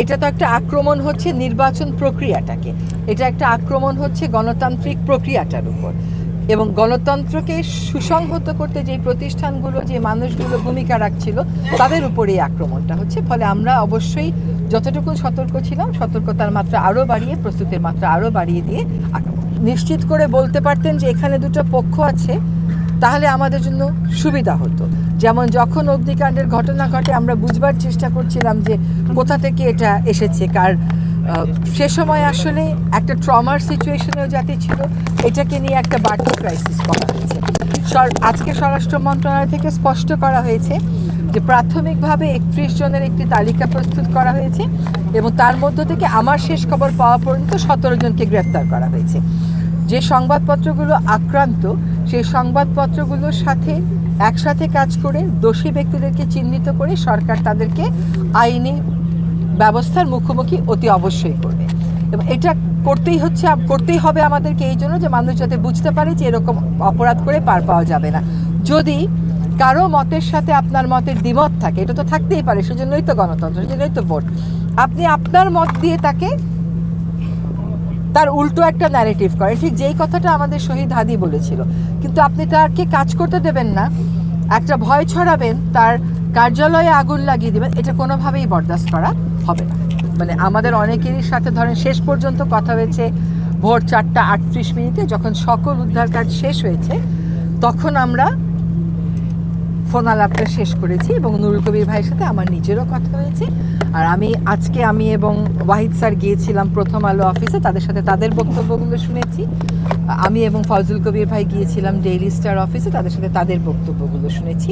এটা তো একটা আক্রমণ হচ্ছে নির্বাচন প্রক্রিয়াটাকে, এটা একটা আক্রমণ হচ্ছে গণতান্ত্রিক প্রক্রিয়াটার উপর, এবং গণতন্ত্রকে সুসংহত করতে যে প্রতিষ্ঠানগুলো যে মানুষগুলো ভূমিকা রাখছিল তাদের উপরে এই আক্রমণটা হচ্ছে। ফলে আমরা অবশ্যই যতটুকু সতর্ক ছিলাম সতর্কতার মাত্রা আরও বাড়িয়ে, প্রস্তুতির মাত্রা আরও বাড়িয়ে দিয়ে নিশ্চিত করে বলতে পারতেন যে এখানে দুটো পক্ষ আছে, তাহলে আমাদের জন্য সুবিধা হতো। যেমন যখন অগ্নিকাণ্ডের ঘটনা ঘটে আমরা বুঝবার চেষ্টা করছিলাম যে কোথা থেকে এটা এসেছে, সে সময় আসলে একটা ট্রমার সিচুয়েশনেও যাতে ছিল, এটাকে নিয়ে একটা বাড়তি ক্রাইসিস করা হয়েছে। আজকে স্বরাষ্ট্র মন্ত্রণালয় থেকে স্পষ্ট করা হয়েছে যে প্রাথমিকভাবে 31 জনের একটি তালিকা প্রস্তুত করা হয়েছে এবং তার মধ্য থেকে আমার শেষ খবর পাওয়া পর্যন্ত 17 জনকে গ্রেফতার করা হয়েছে। যে সংবাদপত্রগুলো আক্রান্ত সেই সংবাদপত্রগুলোর সাথে একসাথে কাজ করে দোষী ব্যক্তিদেরকে চিহ্নিত করে সরকার তাদেরকে আইনি ব্যবস্থার মুখোমুখি অতি অবশ্যই করবে। এবং এটা করতেই হবে আমাদেরকে, এই জন্য যে মানুষ যাতে বুঝতে পারে যে এরকম অপরাধ করে পার পাওয়া যাবে না। যদি কারো মতের সাথে আপনার মতের দ্বিমত থাকে, এটা তো থাকতেই পারে, সেজন্যই তো গণতন্ত্র, সেজন্যই তো ভোট, আপনি আপনার মত দিয়ে তার উল্টো একটা ন্যারেটিভ করেন, ঠিক যেই কথাটা আমাদের শহীদ হাদি বলেছিল। কিন্তু আপনি তাকে কাজ করতে দেবেন না, একটা ভয় ছড়াবেন, তার কার্যালয়ে আগুন লাগিয়ে দেবেন, এটা কোনোভাবেই বরদাস্ত করা হবে না। মানে আমাদের অনেকেরই সাথে ধরেন শেষ পর্যন্ত কথা হয়েছে ভোর 4:38 যখন সকল উদ্ধার কাজ শেষ হয়েছে, তখন আমরা ফোন আলাপটা শেষ করেছি এবং নুরুল কবির ভাইয়ের সাথে আমার নিজেরও কথা হয়েছে। আর আজকে আমি এবং ওয়াহিদ স্যার গিয়েছিলাম প্রথম আলো অফিসে, তাদের সাথে তাদের বক্তব্যগুলো শুনেছি। আমি এবং ফজলুল কবির ভাই গিয়েছিলাম ডেইলি স্টার অফিসে, তাদের সাথে তাদের বক্তব্যগুলো শুনেছি।